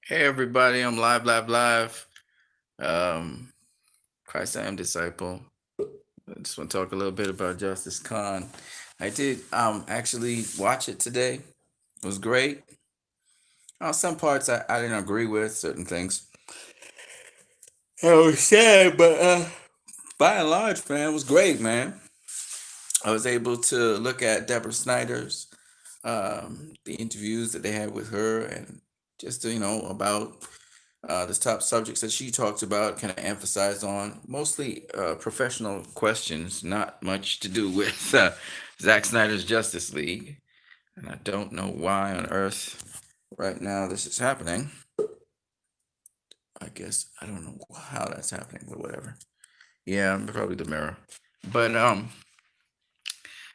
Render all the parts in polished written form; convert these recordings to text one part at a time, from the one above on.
Hey everybody, I'm live. Um, Christ I am disciple. I just want to talk a little bit about Justice Khan. I did actually watch it today. It was great. Some parts I didn't agree with, certain things. I was sad, but by and large, man, it was great, man. I was able to look at Deborah Snyder's the interviews that they had with her and just about the top subjects that she talked about, kind of emphasized on mostly professional questions, not much to do with Zack Snyder's Justice League. And I don't know why on earth right now this is happening. I guess I don't know how that's happening, but whatever. Yeah, probably the mirror. But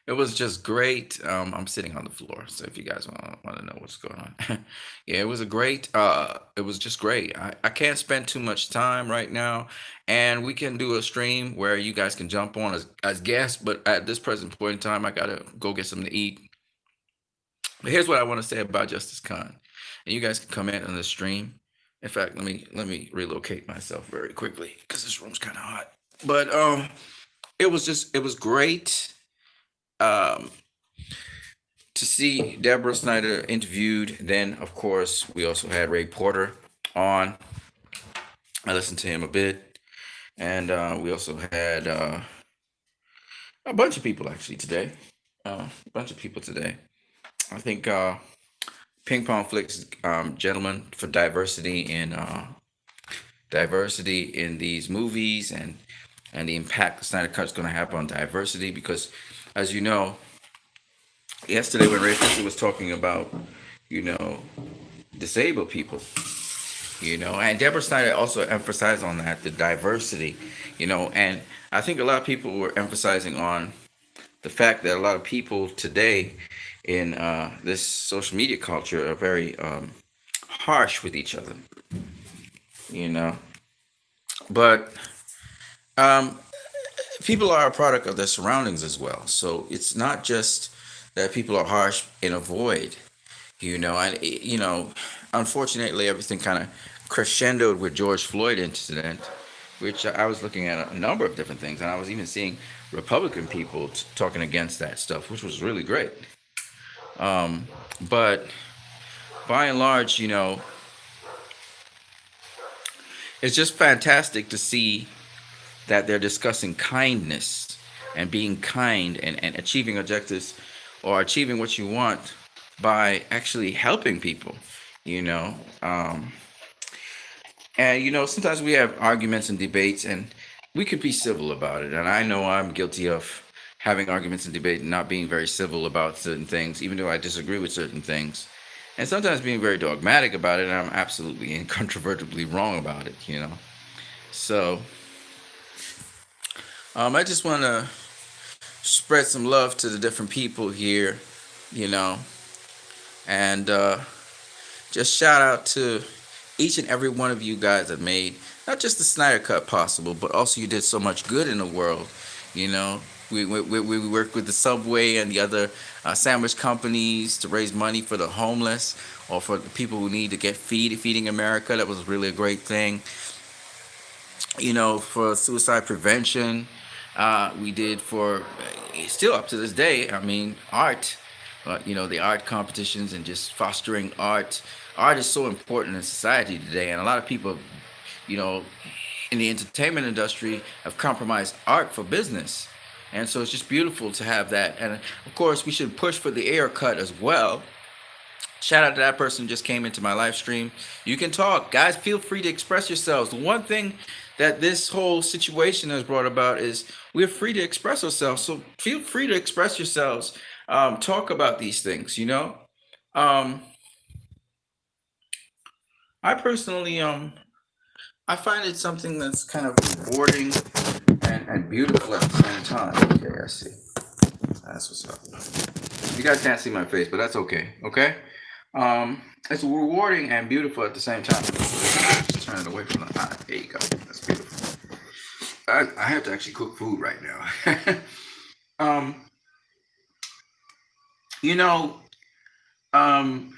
it was just great. I'm sitting on the floor, so if you guys want to know what's going on, yeah, it was a great. It was just great. I can't spend too much time right now, and we can do a stream where you guys can jump on as guests. But at this present point in time, I gotta go get something to eat. But here's what I want to say about Justice Khan, and you guys can comment on the stream. In fact, let me relocate myself very quickly because this room's kind of hot. But it was great. Um, to see Deborah Snyder interviewed. Then, of course, we also had Ray Porter on. I listened to him a bit, and we also had a bunch of people actually today. A bunch of people today. I think Ping Pong Flicks, gentlemen, for diversity in these movies and the impact the Snyder Cut's going to have on diversity. Because, as you know, yesterday when Ray Fisher was talking about, you know, disabled people, and Deborah Snyder also emphasized on that, the diversity, and I think a lot of people were emphasizing on the fact that a lot of people today in this social media culture are very harsh with each other, you know, but um, people are a product of their surroundings as well, so it's not just that people are harsh in a void, and unfortunately everything kind of crescendoed with George Floyd incident, which I was looking at a number of different things, and I was even seeing Republican people talking against that stuff, which was really great. But by and large, it's just fantastic to see that they're discussing kindness and being kind and achieving objectives or achieving what you want by actually helping people, you know. Um, And sometimes we have arguments and debates, and we could be civil about it. And I know I'm guilty of having arguments and debate and not being very civil about certain things, even though I disagree with certain things. And sometimes being very dogmatic about it, and I'm absolutely incontrovertibly wrong about it. So I just want to spread some love to the different people here, you know, and just shout out to each and every one of you guys that made not just the Snyder Cut possible, but also you did so much good in the world. You know, we worked with the Subway and the other sandwich companies to raise money for the homeless or for the people who need to get feeding America. That was really a great thing. For suicide prevention, we did for still up to this day. I mean, art. The art competitions and just fostering art. Art is so important in society today, and a lot of people, you know, in the entertainment industry have compromised art for business. And so it's just beautiful to have that. And of course, we should push for the air cut as well. Shout out to that person who just came into my live stream. You can talk, guys. Feel free to express yourselves. The one thing that this whole situation has brought about is we're free to express ourselves. So feel free to express yourselves. Talk about these things. Um, I personally, I find it something that's kind of rewarding and beautiful at the same time. Okay, I see. That's what's up. You guys can't see my face, but that's okay. Okay. It's rewarding and beautiful at the same time. Just turn it away from the eye. There you go. That's beautiful. I have to actually cook food right now. um, you know, um,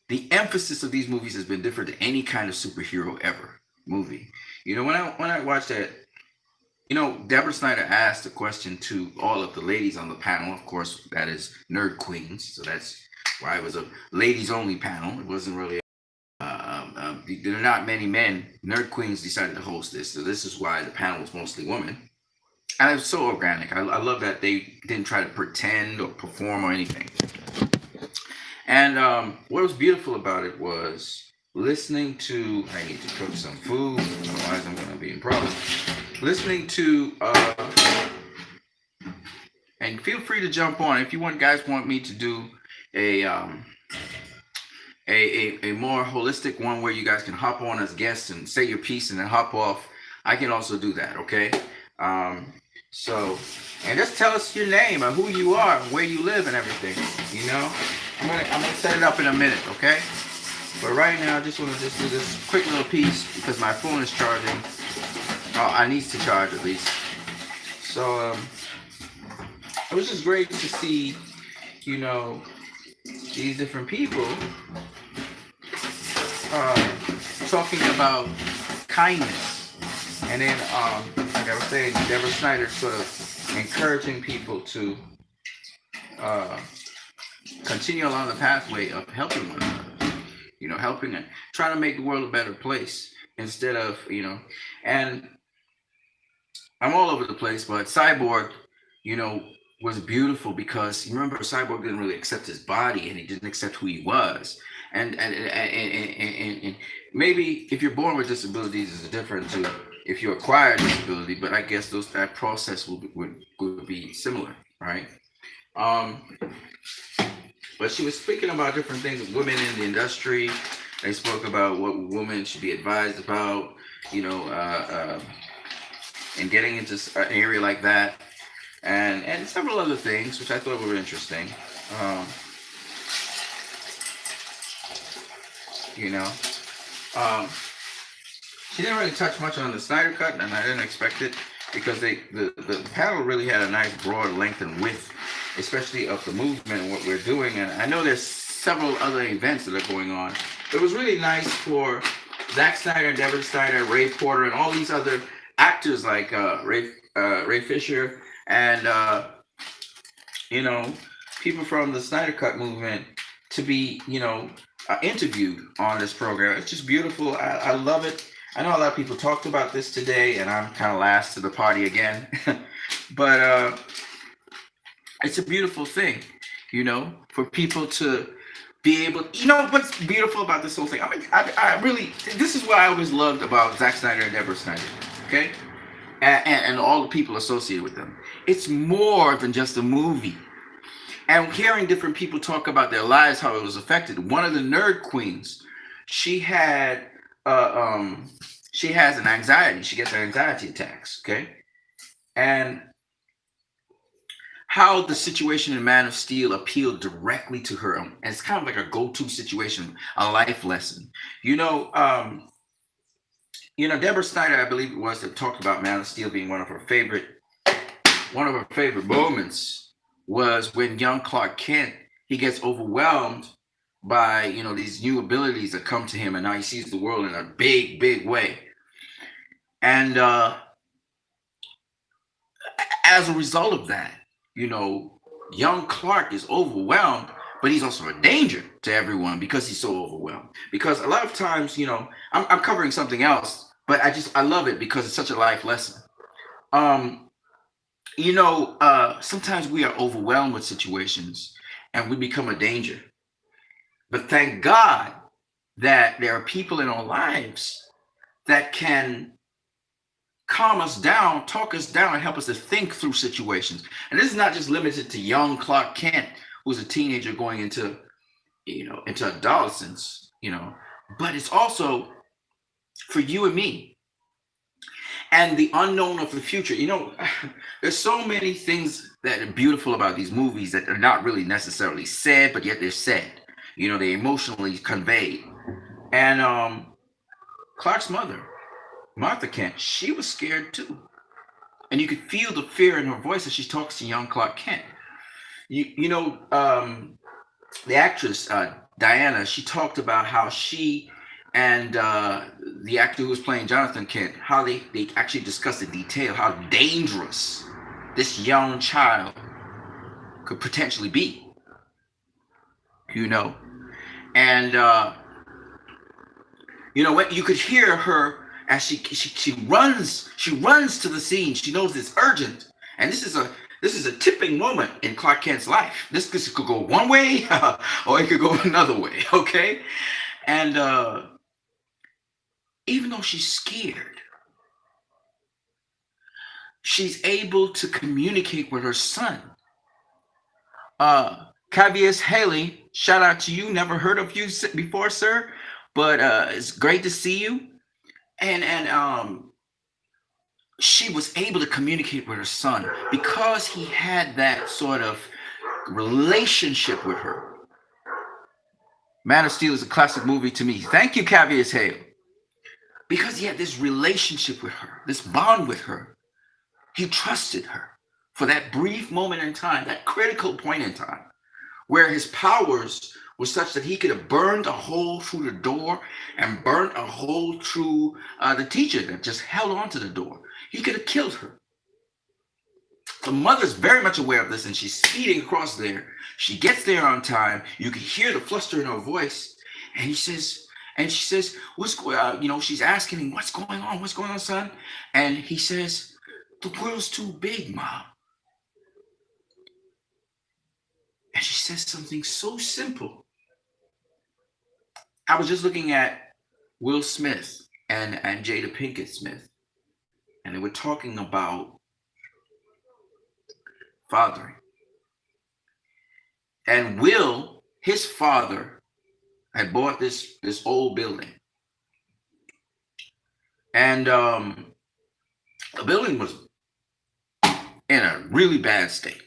the emphasis of these movies has been different than any kind of superhero ever movie. When I watched that, Deborah Snyder asked a question to all of the ladies on the panel. Of course, that is nerd queens, so that's why it was a ladies only panel. It wasn't really. There are not many men. Nerd queens decided to host this, so this is why the panel was mostly women. And it was so organic. I love that they didn't try to pretend or perform or anything. And what was beautiful about it was listening to. I need to cook some food, otherwise I'm going to be in problem. Listening to, and feel free to jump on if you guys want me to do a more holistic one where you guys can hop on as guests and say your piece and then hop off. I can also do that. Okay. So, and just tell us your name and who you are and where you live and everything. I'm gonna set it up in a minute, okay? But right now, I just want to do this quick little piece because my phone is charging. Oh, I need to charge at least. So, it was just great to see, these different people talking about kindness, and then, like I was saying, Deborah Snyder sort of encouraging people to continue along the pathway of helping one another, helping and trying to make the world a better place instead of, and I'm all over the place, but Cyborg, was beautiful because you remember Cyborg didn't really accept his body and he didn't accept who he was. And maybe if you're born with disabilities is different to if you acquire disability, but I guess that process would be similar, right? But she was speaking about different things, women in the industry. They spoke about what women should be advised about, and getting into an area like that, and several other things which I thought were interesting. She didn't really touch much on the Snyder Cut, and I didn't expect it because the panel really had a nice broad length and width, especially of the movement and what we're doing. And I know there's several other events that are going on. It was really nice for Zack Snyder, Deborah Snyder, Ray Porter, and all these other actors like Ray Fisher and people from the Snyder Cut movement to be interviewed on this program. It's just beautiful. I love it. I know a lot of people talked about this today, and I'm kind of last to the party again. But it's a beautiful thing, for people to be able. What's beautiful about this whole thing? I really. This is what I always loved about Zack Snyder and Deborah Snyder. Okay, and all the people associated with them. It's more than just a movie. And hearing different people talk about their lives, how it was affected. One of the nerd queens, she has an anxiety. She gets anxiety attacks. Okay, and how the situation in Man of Steel appealed directly to her. And it's kind of like a go-to situation, a life lesson. Deborah Snyder, I believe it was, that talked about Man of Steel being one of her favorite moments was when young Clark Kent, he gets overwhelmed by, these new abilities that come to him, and now he sees the world in a big, big way. And as a result of that, young Clark is overwhelmed, but he's also a danger to everyone because he's so overwhelmed. Because a lot of times, I'm covering something else, but I love it because it's such a life lesson. Sometimes we are overwhelmed with situations and we become a danger. But thank God that there are people in our lives that can calm us down, talk us down, and help us to think through situations. And this is not just limited to young Clark Kent, who's a teenager going into adolescence, but it's also for you and me. And the unknown of the future. There's so many things that are beautiful about these movies that are not really necessarily said, but yet they're said. They're emotionally conveyed. And Clark's mother, Martha Kent, she was scared too. And you could feel the fear in her voice as she talks to young Clark Kent. The actress, Diana, she talked about how she and the actor who was playing Jonathan Kent, how they actually discussed in detail how dangerous this young child could potentially be, you know. And you know what? You could hear her as she runs to the scene. She knows it's urgent, and this is a tipping moment in Clark Kent's life. This could go one way, or it could go another way. Okay, and even though she's scared, she's able to communicate with her son. Cavius Haley, shout out to you. Never heard of you before, sir, but it's great to see you. And she was able to communicate with her son because he had that sort of relationship with her. Man of Steel is a classic movie to me. Thank you, Cavius Hale. Because he had this relationship with her, this bond with her. He trusted her for that brief moment in time, that critical point in time, where his powers were such that he could have burned a hole through the door and burnt a hole through the teacher that just held onto the door. He could have killed her. The mother's very much aware of this, and she's speeding across there. She gets there on time. You can hear the fluster in her voice, and she says, "What's going on?" She's asking him, "What's going on? What's going on, son?" And he says, "The world's too big, Mom." And she says something so simple. I was just looking at Will Smith and Jada Pinkett Smith, and they were talking about fathering. And Will, his father, had bought this old building, and the building was in a really bad state.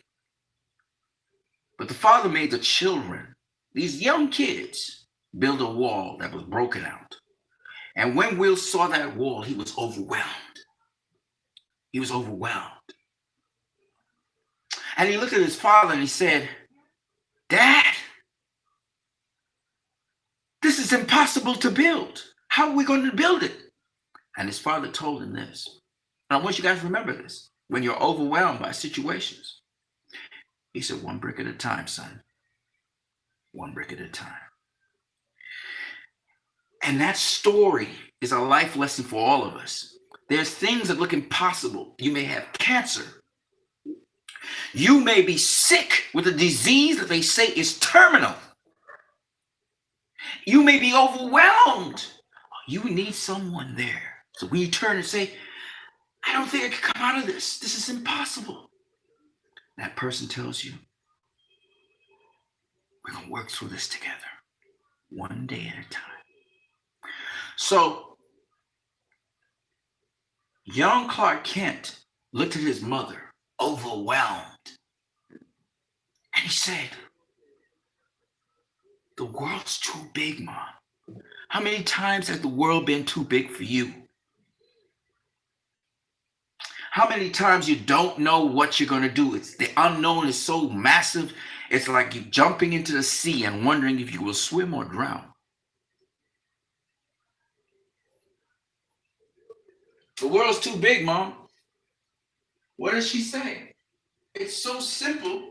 But the father made the children, these young kids, build a wall that was broken out. And when Will saw that wall, he was overwhelmed. He was overwhelmed. And he looked at his father and he said, "Dad, this is impossible to build. How are we going to build it?" And his father told him this. And I want you guys to remember this when you're overwhelmed by situations. He said, "One brick at a time, son. One brick at a time." And that story is a life lesson for all of us. There's things that look impossible. You may have cancer. You may be sick with a disease that they say is terminal. You may be overwhelmed. You need someone there. So when you turn and say, "I don't think I can come out of this. This is impossible," that person tells you, "We're going to work through this together, one day at a time." So young Clark Kent looked at his mother, overwhelmed, and he said, "The world's too big, Mom. How many times has the world been too big for you? How many times you don't know what you're going to do? It's the unknown is so massive. It's like you jumping into the sea and wondering if you will swim or drown." The world's too big, Mom. What does she say? It's so simple.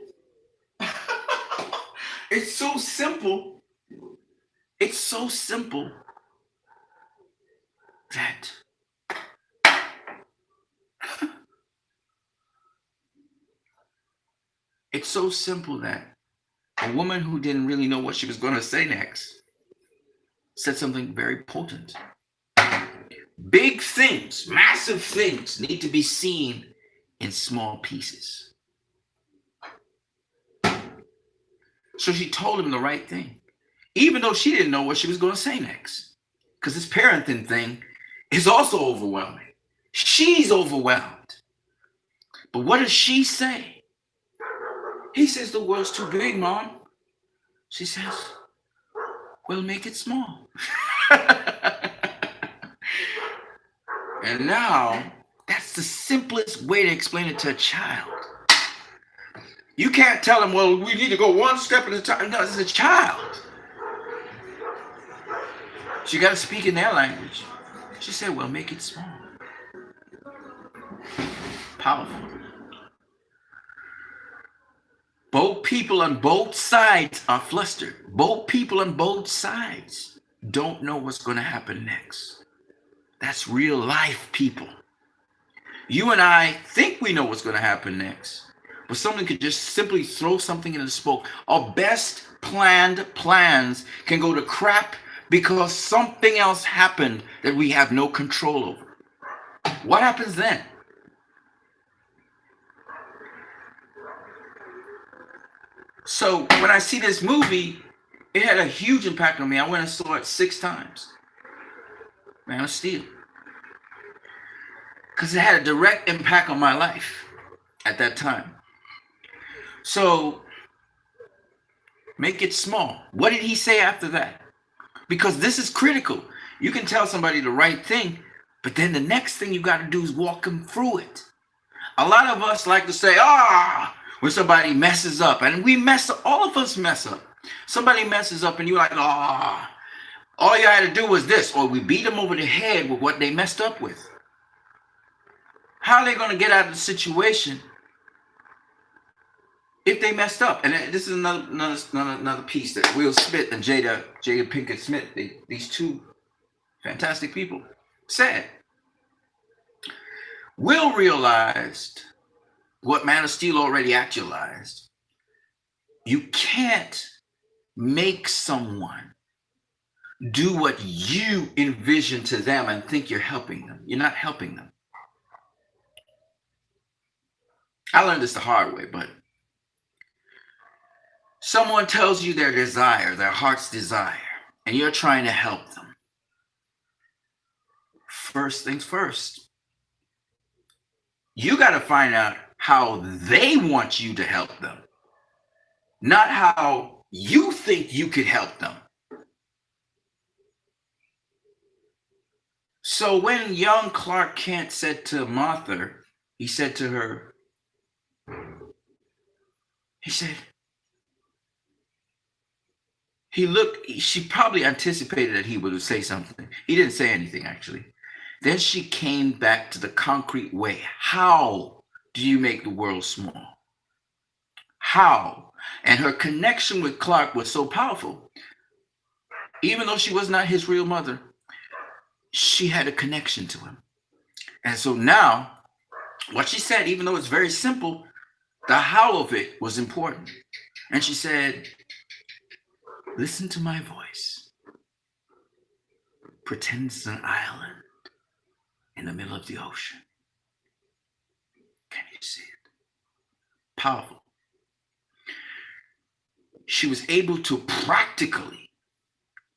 It's so simple. It's so simple that it's so simple that a woman who didn't really know what she was going to say next said something very potent. Big things, massive things need to be seen in small pieces. So she told him the right thing, even though she didn't know what she was going to say next. Because this parenting thing is also overwhelming. She's overwhelmed. But what does she say? He says, "The world's too big, Mom." She says, "Well, make it small." And now, that's the simplest way to explain it to a child. You can't tell them, "Well, we need to go one step at a time." No, it's a child. So you got to speak in their language. She said, well, make it small. Powerful. Both people on both sides are flustered. Both people on both sides don't know what's going to happen next. That's real life, people. You and I think we know what's going to happen next, but someone could just simply throw something in the smoke. Our best planned plans can go to crap because something else happened that we have no control over. What happens then? So when I see this movie, it had a huge impact on me. I went and saw it 6 times. Man of Steel. Because it had a direct impact on my life at that time. So make it small. What did he say after that? Because this is critical. You can tell somebody the right thing, but then the next thing you got to do is walk them through it. A lot of us like to say, when somebody messes up, and we mess up, all of us mess up. Somebody messes up and you're like, all you had to do was this, or we beat them over the head with what they messed up with. How are they going to get out of the situation if they messed up? And this is another piece that Will Smith and Jada Pinkett Smith, these two fantastic people, said. Will realized what Man of Steel already actualized. You can't make someone do what you envision to them and think you're helping them. You're not helping them. I learned this the hard way, but someone tells you their desire, their heart's desire, and you're trying to help them. First things first, you got to find out how they want you to help them, not how you think you could help them. So when young Clark Kent said to Martha, he said to her, she probably anticipated that he would say something. He didn't say anything, actually. Then she came back to the concrete way. How do you make the world small? How? And her connection with Clark was so powerful. Even though she was not his real mother, she had a connection to him. And so now, what she said, even though it's very simple, the how of it was important. And she said, listen to my voice. Pretend it's an island in the middle of the ocean. Can you see it? Powerful. She was able to practically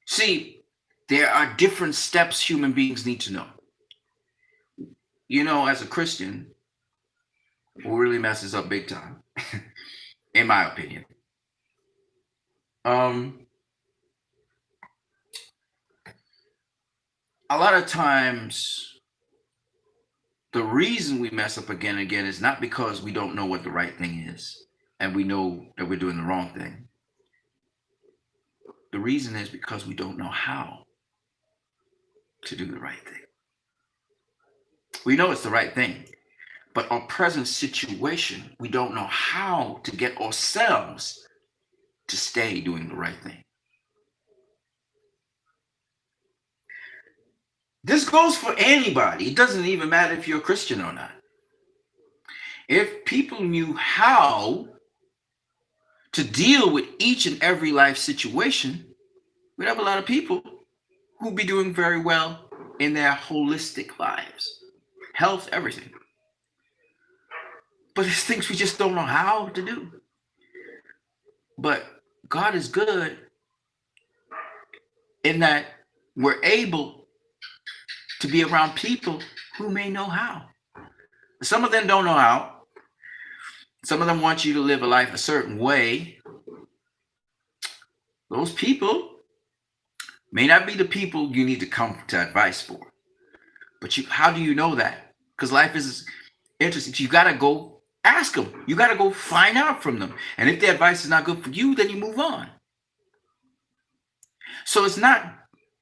see there are different steps human beings need to know. You know, as a Christian, who really messes up big time, in my opinion. A lot of times, the reason we mess up again and again is not because we don't know what the right thing is and we know that we're doing the wrong thing. The reason is because we don't know how to do the right thing. We know it's the right thing, but our present situation, we don't know how to get ourselves to stay doing the right thing. This goes for anybody. It doesn't even matter if you're a Christian or not. If people knew how to deal with each and every life situation, we'd have a lot of people who'd be doing very well in their holistic lives. Health, everything. But there's things we just don't know how to do. But God is good in that we're able to be around people who may know how. Some of them don't know how. Some of them want you to live a life a certain way. Those people may not be the people you need to come to advice for. But how do you know that? Because life is interesting. You got to go ask them. You got to go find out from them. And if their advice is not good for you, then you move on. So it's not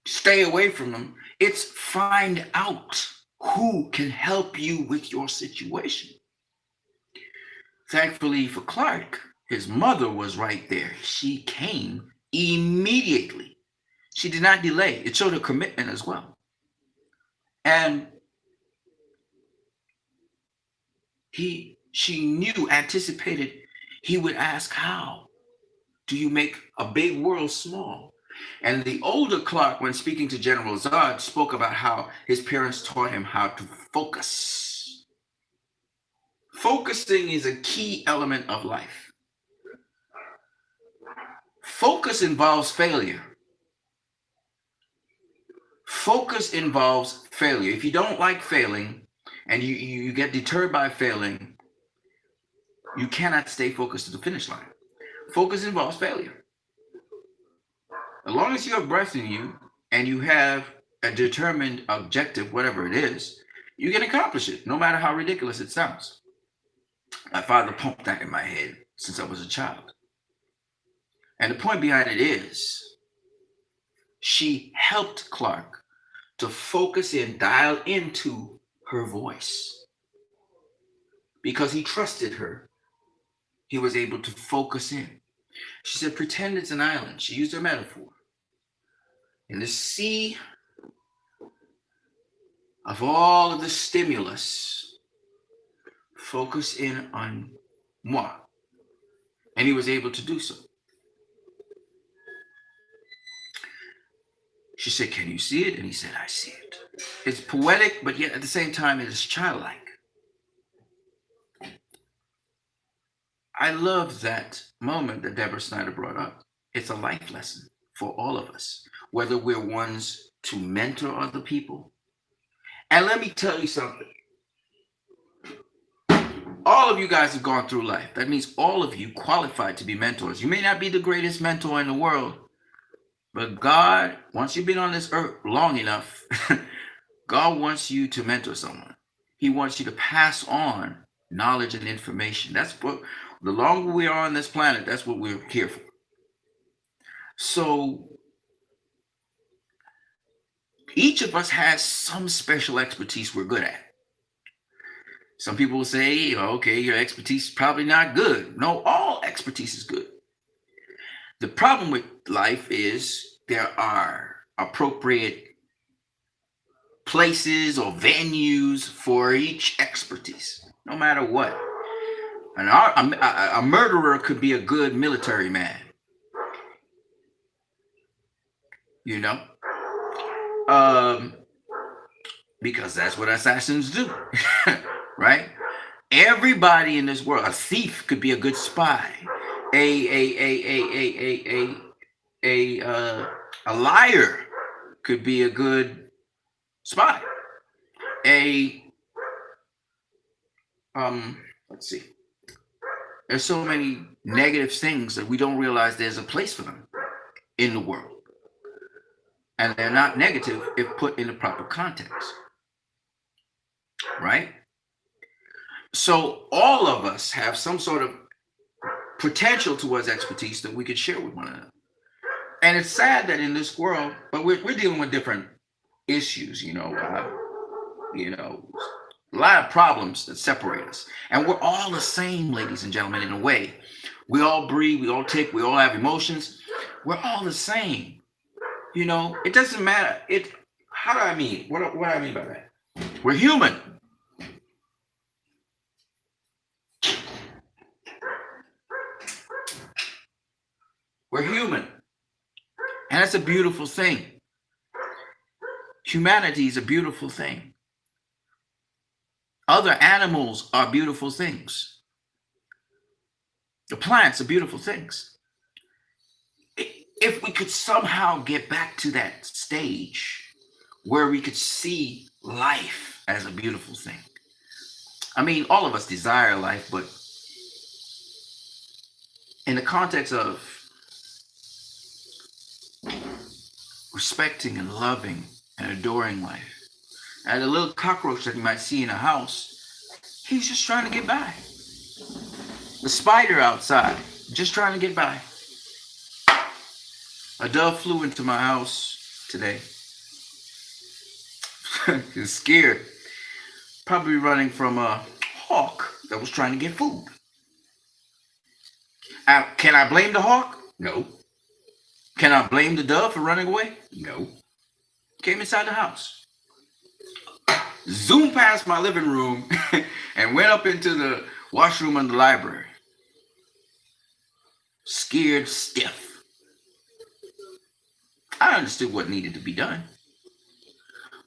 stay away from them. It's find out who can help you with your situation. Thankfully for Clark, his mother was right there. She came immediately. She did not delay. It showed her commitment as well. And she knew, anticipated he would ask, how do you make a big world small? And the older Clark, when speaking to General Zod, spoke about how his parents taught him how to focus. Focusing is a key element of life. Focus involves failure. Focus involves failure. If you don't like failing and you get deterred by failing, you cannot stay focused to the finish line. Focus involves failure. As long as you have breath in you and you have a determined objective, whatever it is, you can accomplish it, no matter how ridiculous it sounds. My father pumped that in my head since I was a child. And the point behind it is, she helped Clark to focus in, dial into her voice. Because he trusted her, he was able to focus in. She said, pretend it's an island. She used her metaphor. In the sea of all of the stimulus, focus in on moi. And he was able to do so. She said, can you see it? And he said, I see it. It's poetic, but yet at the same time, it is childlike. I love that moment that Deborah Snyder brought up. It's a life lesson for all of us, whether we're ones to mentor other people. And let me tell you something. All of you guys have gone through life. That means all of you qualified to be mentors. You may not be the greatest mentor in the world, but God, once you've been on this earth long enough, God wants you to mentor someone. He wants you to pass on knowledge and information. That's what, the longer we are on this planet, that's what we're here for. So each of us has some special expertise we're good at. Some people will say, okay, your expertise is probably not good. No, all expertise is good. The problem with life is there are appropriate places or venues for each expertise, no matter what. A murderer could be a good military man, you know, because that's what assassins do, right? Everybody in this world, a thief could be a good spy. A liar could be a good spy. Let's see. There's so many negative things that we don't realize there's a place for them in the world. And they're not negative if put in the proper context. Right? So all of us have some sort of potential towards expertise that we could share with one another. And it's sad that in this world, but we're dealing with different issues, a lot of problems that separate us. And we're all the same, ladies and gentlemen, in a way. We all breathe, we all tick, we all have emotions. We're all the same. It doesn't matter. How do I mean? What do I mean by that? We're human. We're human. And that's a beautiful thing. Humanity is a beautiful thing. Other animals are beautiful things. The plants are beautiful things. If we could somehow get back to that stage where we could see life as a beautiful thing. I mean, all of us desire life, but in the context of respecting and loving and adoring life. And the little cockroach that you might see in a house, he's just trying to get by. The spider outside, just trying to get by. A dove flew into my house today. He was scared, probably running from a hawk that was trying to get food. Can I blame the hawk? No. Can I blame the dove for running away? No. Came inside the house, zoomed past my living room, and went up into the washroom in the library. Scared stiff. I understood what needed to be done.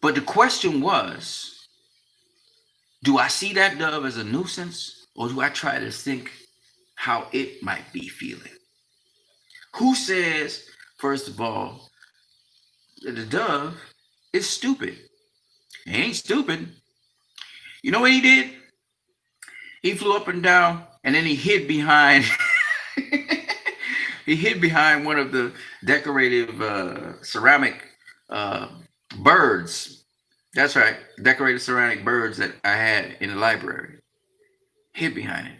But the question was, do I see that dove as a nuisance, or do I try to think how it might be feeling? Who says, first of all, that the dove is stupid? He ain't stupid. You know what he did? He flew up and down, and then he hid behind. He hid behind one of the decorative ceramic uh, birds. That's right, decorated ceramic birds that I had in the library. Hid behind it.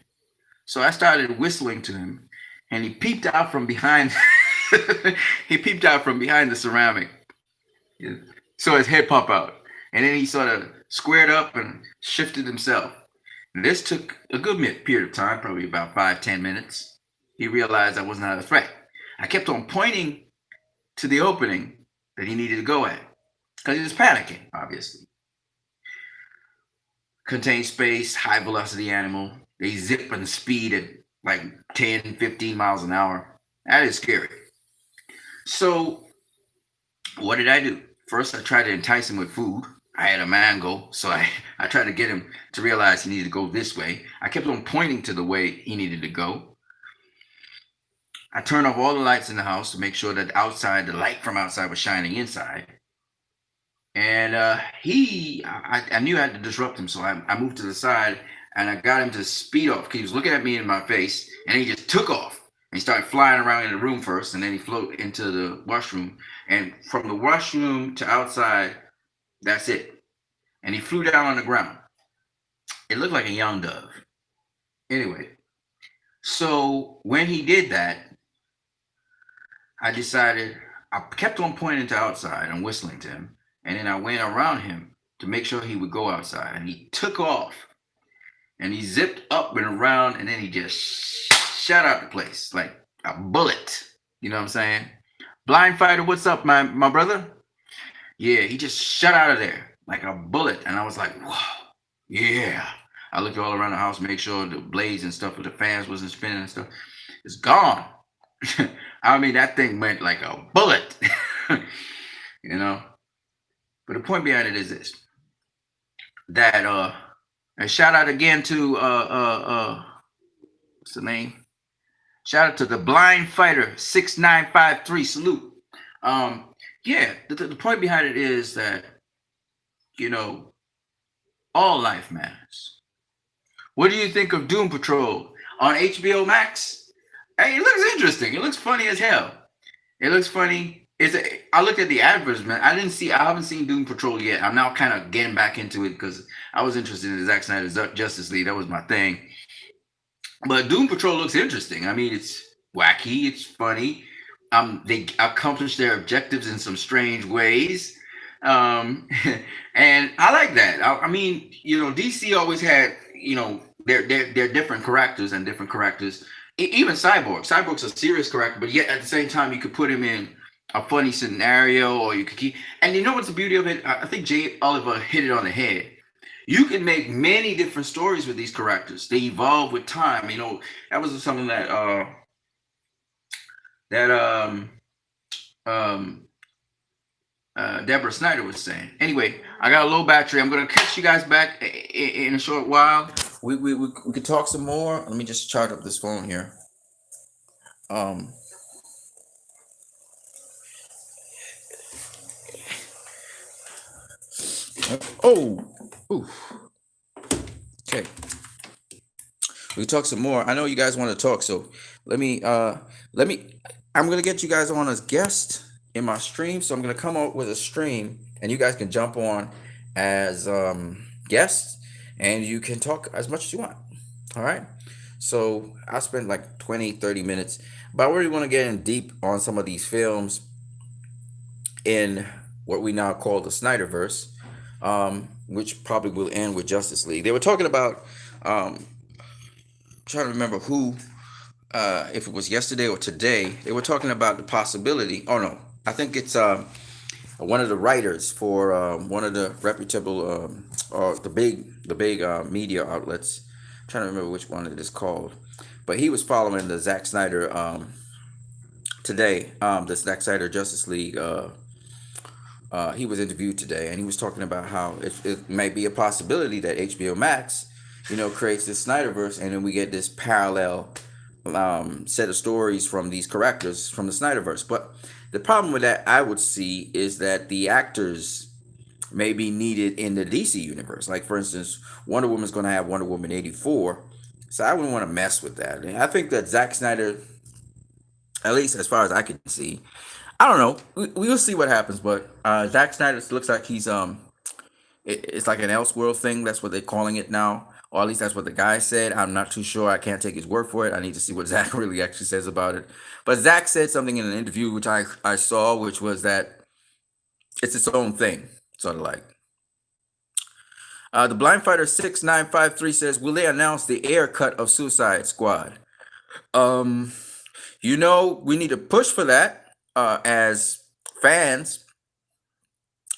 So I started whistling to him, and he peeped out from behind. He peeped out from behind the ceramic. So his head popped out, and then he sort of squared up and shifted himself. And this took a good period of time, probably about 5-10 minutes. He realized I was not a threat. I kept on pointing to the opening that he needed to go at because he was panicking, obviously. Contained space, high velocity animal. They zip and speed at like 10, 15 miles an hour. That is scary. So, what did I do? First, I tried to entice him with food. I had a mango, so I tried to get him to realize he needed to go this way. I kept on pointing to the way he needed to go. I turned off all the lights in the house to make sure that the light from outside was shining inside. And I knew I had to disrupt him, so I moved to the side and I got him to speed off because he was looking at me in my face, and he just took off. And he started flying around in the room first, and then he flew into the washroom. And from the washroom to outside, that's it. And he flew down on the ground. It looked like a young dove. Anyway, so when he did that, I decided I kept on pointing to outside and whistling to him. And then I went around him to make sure he would go outside. And he took off. And he zipped up and around, and then he just shot out the place like a bullet. You know what I'm saying? Blind fighter, what's up, my brother? Yeah, he just shot out of there like a bullet. And I was like, whoa, yeah. I looked all around the house, make sure the blades and stuff with the fans wasn't spinning and stuff. It's gone. I mean, that thing went like a bullet. You know? But the point behind it is this. That and shout out again to what's the name? Shout out to the Blind Fighter 6953. Salute. Yeah, the point behind it is that, you know, all life matters. What do you think of Doom Patrol on HBO Max? Hey, it looks interesting. It looks funny as hell. It looks funny. I looked at the advertisement. I haven't seen Doom Patrol yet. I'm now kind of getting back into it because I was interested in Zack Snyder's Justice League. That was my thing. But Doom Patrol looks interesting. I mean, it's wacky. It's funny. They accomplish their objectives in some strange ways. And I like that. I mean, you know, DC always had, you know, they're different characters and different characters. Even Cyborg. Cyborg's a serious character, but yet at the same time, you could put him in a funny scenario, or you could keep. And you know what's the beauty of it? I think Jay Oliver hit it on the head. You can make many different stories with these characters. They evolve with time. You know, that was something that Deborah Snyder was saying. Anyway, I got a low battery. I'm gonna catch you guys back in a short while. We could talk some more. Let me just charge up this phone here. Oh, oof. Okay. We talk some more. I know you guys want to talk, so let me. I'm gonna get you guys on as guests in my stream. So I'm gonna come up with a stream, and you guys can jump on as guests, and you can talk as much as you want. All right. So I'll spend like 20-30 minutes, but I really want to get in deep on some of these films in what we now call the Snyderverse. which probably will end with Justice League. They were talking about, trying to remember who, if it was yesterday or today, they were talking about the possibility. Oh no, I think it's one of the writers for one of the reputable, or the big media outlets. I'm trying to remember which one it is called, but he was following the Zack Snyder today. The Zack Snyder Justice League. He was interviewed today, and he was talking about how it might be a possibility that HBO Max, creates this Snyderverse, and then we get this parallel set of stories from these characters from the Snyderverse. But the problem with that, I would see, is that the actors may be needed in the DC universe. Like, for instance, Wonder Woman's going to have Wonder Woman 84. So I wouldn't want to mess with that. And I think that Zack Snyder, at least as far as I can see, I don't know. We'll see what happens. But Zack Snyder looks like he's it's like an Elseworld thing. That's what they're calling it now, or at least that's what the guy said. I'm not too sure. I can't take his word for it. I need to see what Zach really actually says about it. But Zach said something in an interview which I saw, which was that it's its own thing, sort of like. The Blind Fighter 6953 says, "Will they announce the air cut of Suicide Squad?" Um, we need to push for that as fans.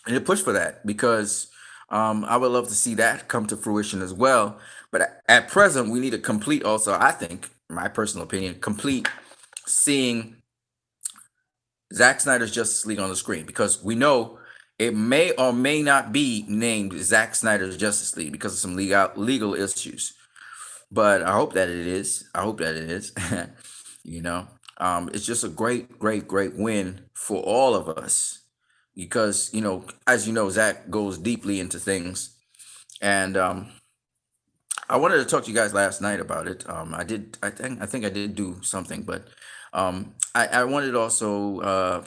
We need to push for that because I would love to see that come to fruition as well. But at present, we need to complete also, I think, my personal opinion, complete seeing Zack Snyder's Justice League on the screen because we know it may or may not be named Zack Snyder's Justice League because of some legal issues. But I hope that it is. I hope that it is. you know, it's just a great, great, great win for all of us because as you know, Zach goes deeply into things, and I wanted to talk to you guys last night about it. I did. I think I did do something, but I wanted to also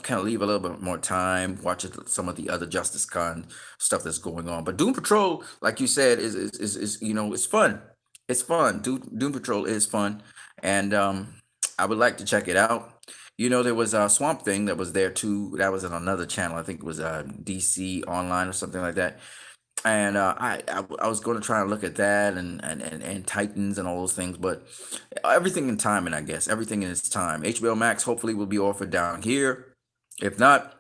kind of leave a little bit more time, watch some of the other Justice Con stuff that's going on. But Doom Patrol, like you said, is it's fun. It's fun. Doom Patrol is fun, and I would like to check it out. There was a Swamp Thing that was there too. That was on another channel. I think it was DC Online or something like that, and I was going to try and look at that and Titans and all those things, but everything in timing, I guess. Everything in its time. HBO Max hopefully will be offered down here. If not,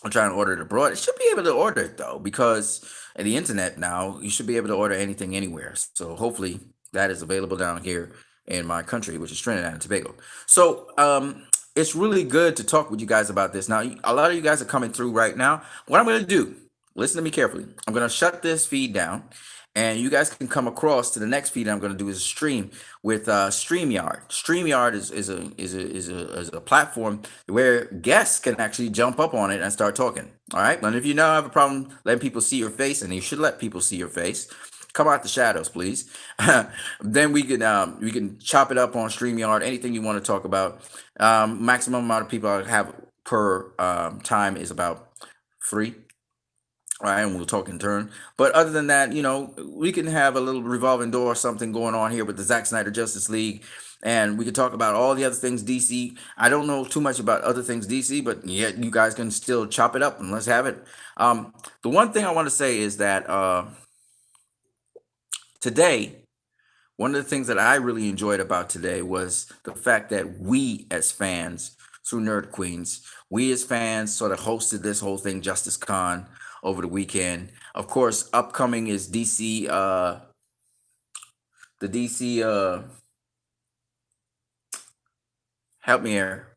I'm trying to order it abroad. It should be able to order it though, because at the internet now, you should be able to order anything anywhere. So hopefully that is available down here in my country, which is Trinidad and Tobago. So it's really good to talk with you guys about this. Now, a lot of you guys are coming through right now. What I'm going to do, listen to me carefully. I'm going to shut this feed down, and you guys can come across to the next feed I'm going to do is a stream with StreamYard. StreamYard is a platform where guests can actually jump up on it and start talking. All right, and if you now have a problem letting people see your face, and you should let people see your face, come out the shadows, please. Then we can chop it up on StreamYard. Anything you want to talk about. Maximum amount of people I have per time is about 3. All right, and we'll talk in turn. But other than that, we can have a little revolving door or something going on here with the Zack Snyder Justice League, and we can talk about all the other things DC. I don't know too much about other things DC, but yeah, you guys can still chop it up and let's have it. The one thing I want to say is that today, one of the things that I really enjoyed about today was the fact that we as fans, through Nerd Queens, we as fans sort of hosted this whole thing, Justice Con, over the weekend. Of course, upcoming is DC, the DC, help me here,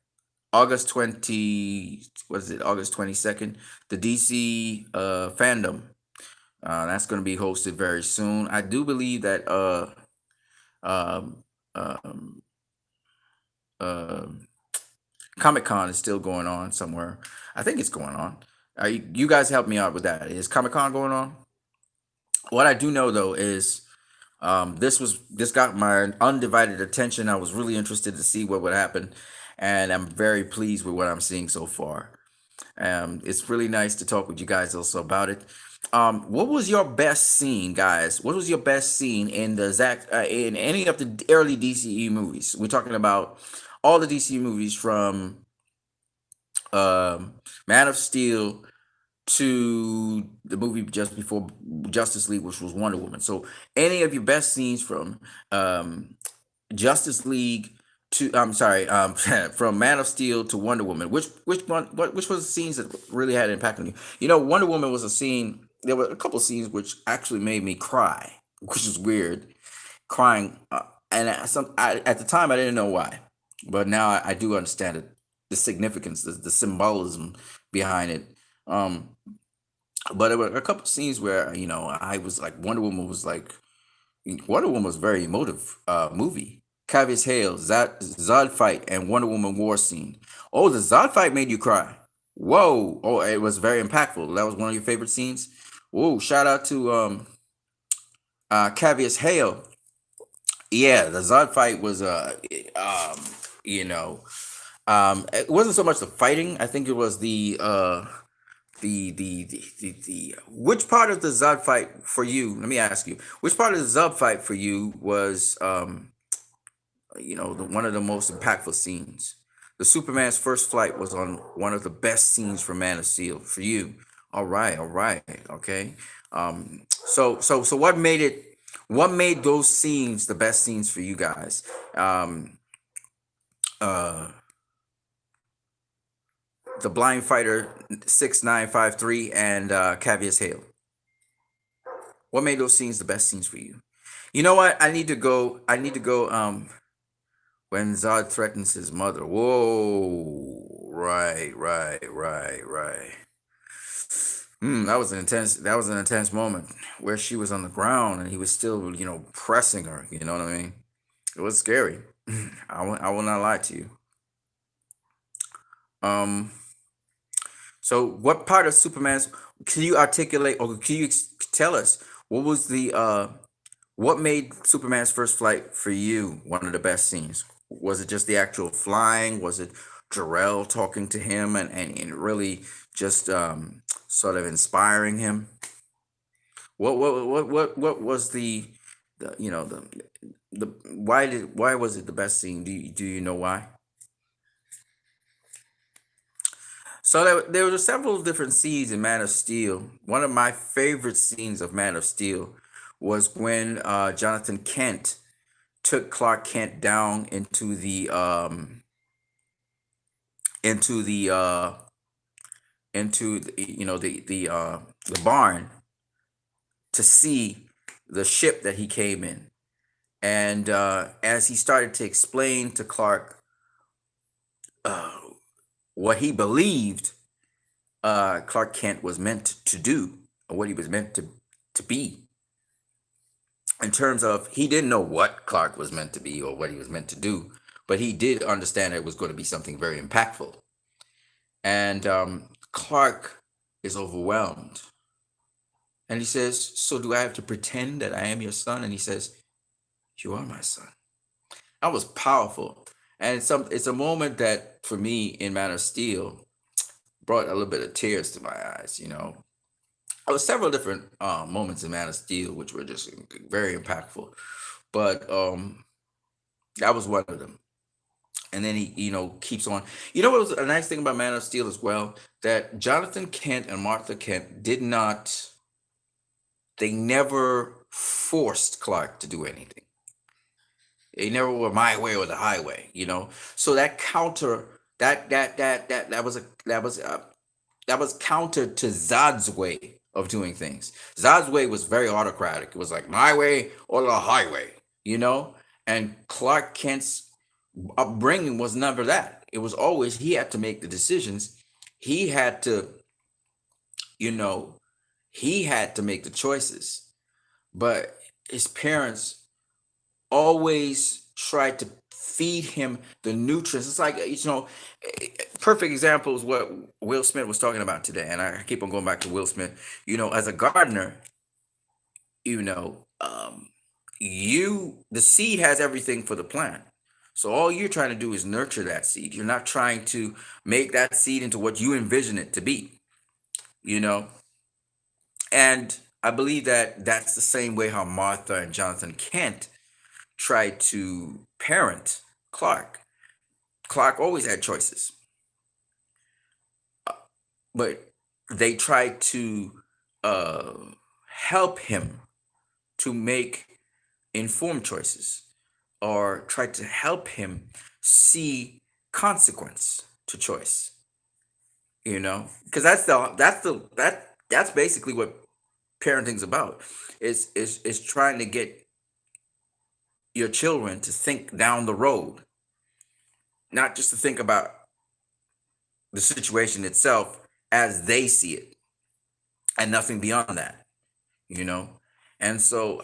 August 20, what is it, August 22nd, the DC fandom. That's going to be hosted very soon. I do believe that um, um, um, Comic Con is still going on somewhere. I think it's going on. You guys help me out with that. Is Comic Con going on? What I do know though is this got my undivided attention. I was really interested to see what would happen, and I'm very pleased with what I'm seeing so far. It's really nice to talk with you guys also about it. What was your best scene, guys? What was your best scene in the in any of the early DCE movies? We're talking about all the DC movies from Man of Steel to the movie just before Justice League, which was Wonder Woman. So, any of your best scenes from um, Justice League to I'm sorry, from Man of Steel to Wonder Woman. Which one? Which was the scenes that really had an impact on you? You know, Wonder Woman was a scene. There were a couple scenes which actually made me cry, which is weird, crying. At the time I didn't know why, but now I do understand it, the significance, the symbolism behind it. Um, but there were a couple scenes where I was like, Wonder Woman was a very emotive movie. Cavius Hale, Zod fight, and Wonder Woman war scene. Oh, the Zod fight made you cry. Whoa! Oh, it was very impactful. That was one of your favorite scenes. Whoa! Shout out to Cavius Hale. Yeah, the Zod fight was you know it wasn't so much the fighting. I think it was the which part of the Zod fight for you? Let me ask you, which part of the Zod fight for you was one of the most impactful scenes? The Superman's first flight was on one of the best scenes for Man of Steel for you. All right, okay. So what made it? What made those scenes the best scenes for you guys? Um, uh, the Blind Fighter 6953 and Cavius Hale. What made those scenes the best scenes for you? You know what? I need to go. I need to go. When Zod threatens his mother. Whoa! Right. That was an intense. That was an intense moment where she was on the ground and he was still, pressing her. You know what I mean? It was scary. I will not lie to you. Um. So, what part of Superman's? Can you articulate, or can you tell us what was the what made Superman's first flight for you one of the best scenes? Was it just the actual flying? Was it Jarrell talking to him and really just sort of inspiring him? What was the the why was it the best scene? Do you know why? So there were several different scenes in Man of Steel. One of my favorite scenes of Man of Steel was when Jonathan Kent took Clark Kent down into the barn to see the ship that he came in. And as he started to explain to Clark uh, what he believed Clark Kent was meant to do, or what he was meant to be, in terms of he didn't know what Clark was meant to be or what he was meant to do, but he did understand it was going to be something very impactful. And Clark is overwhelmed. And he says, "So do I have to pretend that I am your son?" And he says, "You are my son." That was powerful. And it's a moment that for me in Man of Steel brought a little bit of tears to my eyes. There were several different moments in Man of Steel which were just very impactful. But that was one of them. And then he, keeps on. You know what was a nice thing about Man of Steel as well? That Jonathan Kent and Martha Kent did not, they never forced Clark to do anything. They never were my way or the highway. So that counter that was counter to Zod's way of doing things. Zod's way was very autocratic. It was like my way or the highway. And Clark Kent's upbringing was never that. It was always he had to make the decisions. He had to, you know, he had to make the choices. But his parents always tried to feed him the nutrients. It's like, perfect example is what Will Smith was talking about today. And I keep on going back to Will Smith. As a gardener, you know, um, the seed has everything for the plant. So all you're trying to do is nurture that seed. You're not trying to make that seed into what you envision it to be, you know? And I believe that that's the same way how Martha and Jonathan Kent tried to parent Clark. Clark always had choices, but they try to uh, help him to make informed choices, or try to help him see consequence to choice. Because that's basically what parenting's about. Is trying to get your children to think down the road, not just to think about the situation itself as they see it, and nothing beyond that. you know. And so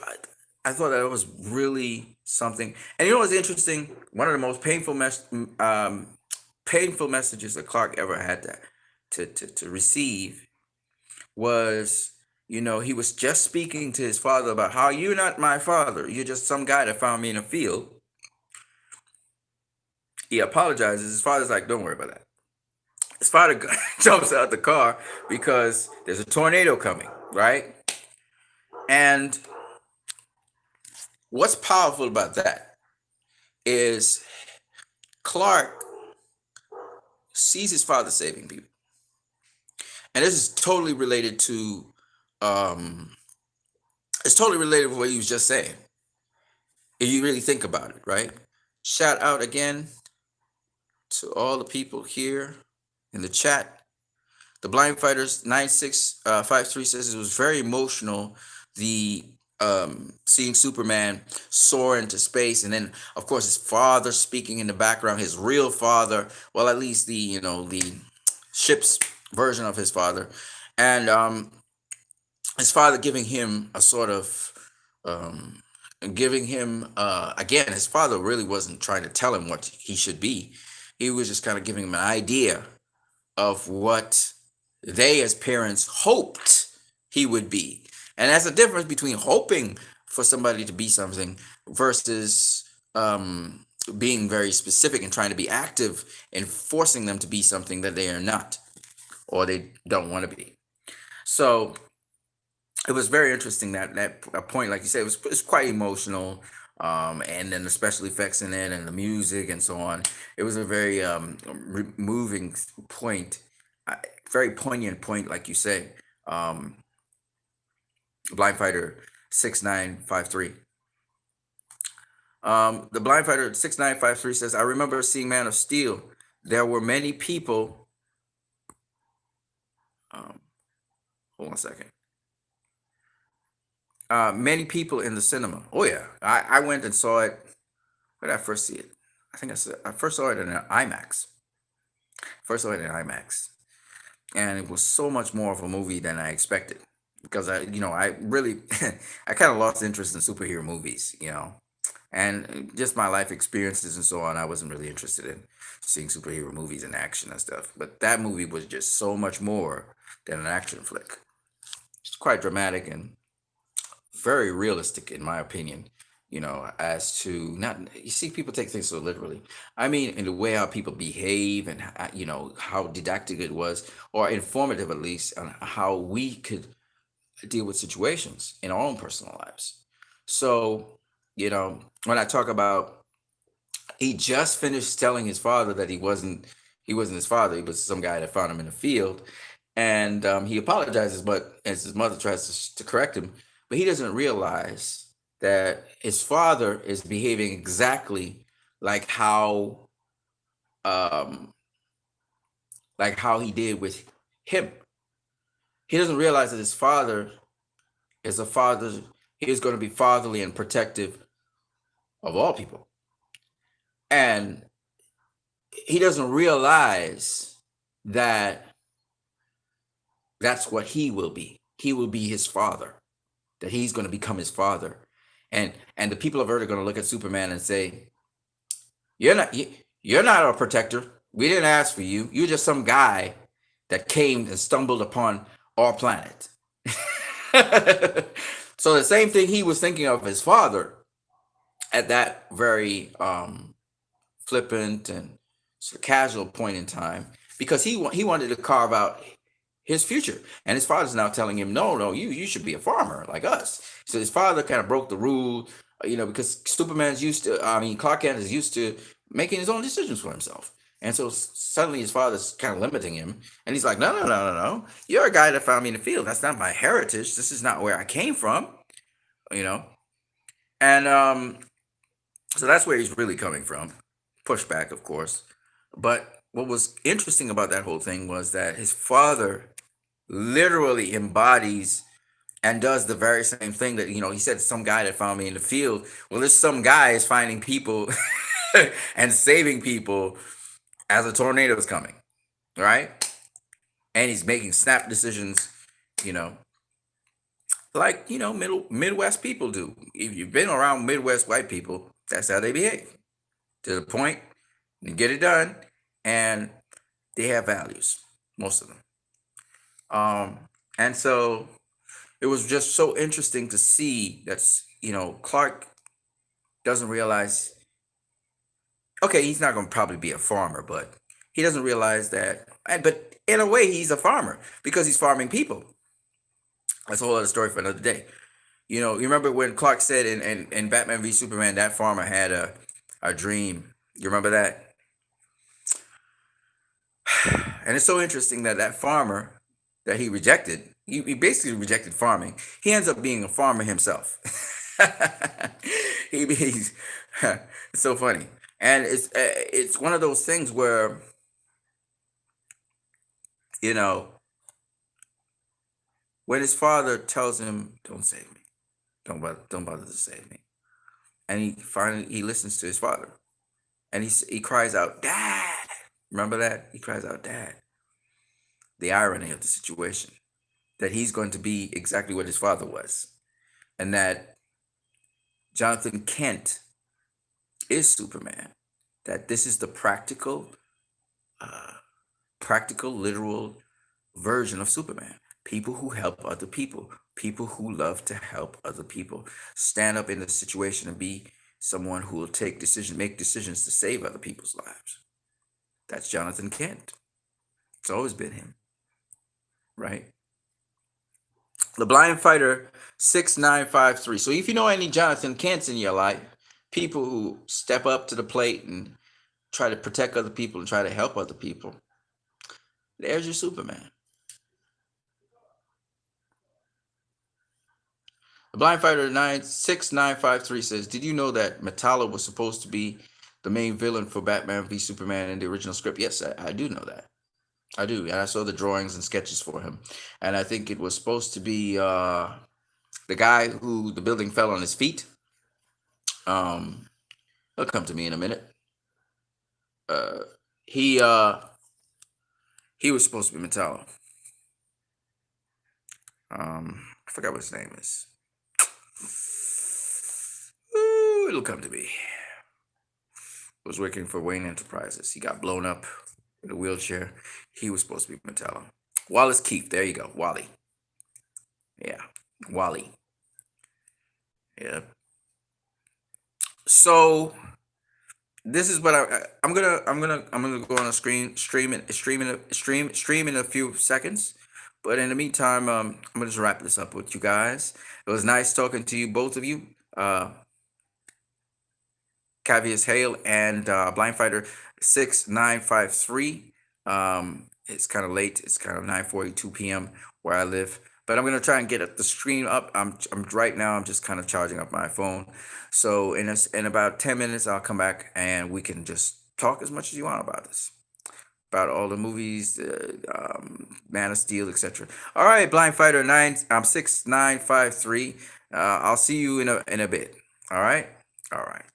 I thought that was really something. And what's interesting? One of the most painful messages that Clark ever had to receive was, he was just speaking to his father about how you're not my father. You're just some guy that found me in a field. He apologizes. His father's like, don't worry about that. His father jumps out the car because there's a tornado coming, right? And what's powerful about that is Clark sees his father saving people. And this is totally related to it's totally related to what he was just saying. If you really think about it, right? Shout out again to all the people here in the chat. The Blind Fighters 9653 says it was very emotional. The seeing Superman soar into space, and then of course his father speaking in the background, his real father. Well, at least the ship's version of his father, and his father giving him a sort of um, giving him again. His father really wasn't trying to tell him what he should be. He was just kind of giving him an idea of what they as parents hoped he would be. And that's the difference between hoping for somebody to be something versus being very specific and trying to be active and forcing them to be something that they are not, or they don't want to be. So it was very interesting that point, like you said, it's quite emotional. And then the special effects in it and the music and so on. It was a very moving point, uh, very poignant point, like you say. Um, Blind Fighter 6953. The Blind Fighter 6953 says, I remember seeing Man of Steel. There were many people. Um, hold on a second. Many people in the cinema. Oh yeah, I went and saw it. Where did I first see it? I first saw it in an IMAX. First saw it in IMAX, and it was so much more of a movie than I expected, because I really I kind of lost interest in superhero movies, and just my life experiences and so on. I wasn't really interested in seeing superhero movies and action and stuff. But that movie was just so much more than an action flick. It's quite dramatic and very realistic in my opinion, as to not, you see, people take things so literally. I mean, in the way how people behave, and how didactic it was, or informative at least, on how we could deal with situations in our own personal lives. So, when I talk about, he just finished telling his father that he wasn't his father. He was some guy that found him in the field, and he apologizes, but as his mother tries to correct him, but he doesn't realize that his father is behaving exactly like how um he did with him. He doesn't realize that his father is a father. He is going to be fatherly and protective of all people, and he doesn't realize that that's what he will be. He will be his father. That he's going to become his father, and the people of Earth are going to look at Superman and say, you're not our protector. We didn't ask for you. You're just some guy that came and stumbled upon our planet." So the same thing he was thinking of his father at that very flippant and sort of casual point in time, because he wanted to carve out his future, and his father's now telling him, no, you should be a farmer like us. So his father kind of broke the rule, because Clark Kent is used to making his own decisions for himself, And so suddenly his father's kind of limiting him. And he's like, no, no, no, no, no. You're a guy that found me in the field. That's not my heritage. This is not where I came from, you know? And so that's where he's really coming from. Pushback, of course. But what was interesting about that whole thing was that his father literally embodies and does the very same thing that, he said, some guy that found me in the field. Well, there's some guy is finding people and saving people as a tornado is coming, right? And he's making snap decisions, you know, like, Midwest people do. If you've been around Midwest white people, that's how they behave. To the point, you get it done, and they have values, most of them. And so it was just so interesting to see that, Clark doesn't realize, okay, he's not going to probably be a farmer, but he doesn't realize that, but in a way, he's a farmer because he's farming people. That's a whole other story for another day. You remember when Clark said in Batman v Superman, that farmer had a dream. You remember that? And it's so interesting that that farmer that he rejected, he basically rejected farming. He ends up being a farmer himself. He's it's so funny, and it's one of those things where you know when his father tells him, "Don't save me, don't bother to save me," and he listens to his father, and he cries out, "Dad!" Remember that? He cries out, "Dad!" The irony of the situation, that he's going to be exactly what his father was, and that Jonathan Kent is Superman. That this is the uh, literal version of Superman. People who help other people who love to help other people, stand up in a situation and be someone who will make decisions to save other people's lives. That's Jonathan Kent. It's always been him, right? The Blind Fighter 6953. So if you know any Jonathan Kents in your life, people who step up to the plate and try to protect other people and try to help other people, there's your Superman. The Blind Fighter 96953 says, did you know that Metallo was supposed to be the main villain for Batman v Superman in the original script? Yes, I do know that. I do. And I saw the drawings and sketches for him. And I think it was supposed to be the guy who the building fell on his feet. Um, He'll come to me in a minute. Uh, he uh, he was supposed to be Metallo. I forgot what his name is. Ooh, it'll come to me. Was working for Wayne Enterprises. He got blown up in a wheelchair. He was supposed to be Metallo. Wallace Keith. There you go. Wally. Yeah. Wally. Yeah. So this is what I'm gonna go on a stream in a few seconds. But in the meantime, I'm gonna just wrap this up with you guys. It was nice talking to you, both of you. Cavius Hale and Blind Fighter 6953. It's kind of late. It's kind of 9:42 p.m. where I live. But I'm gonna try and get the stream up. I'm right now. I'm just kind of charging up my phone. So in about 10 minutes, I'll come back and we can just talk as much as you want about this, about all the movies, Man of Steel, etc. All right, Blind Fighter 6953. I'll see you in a bit. All right. All right.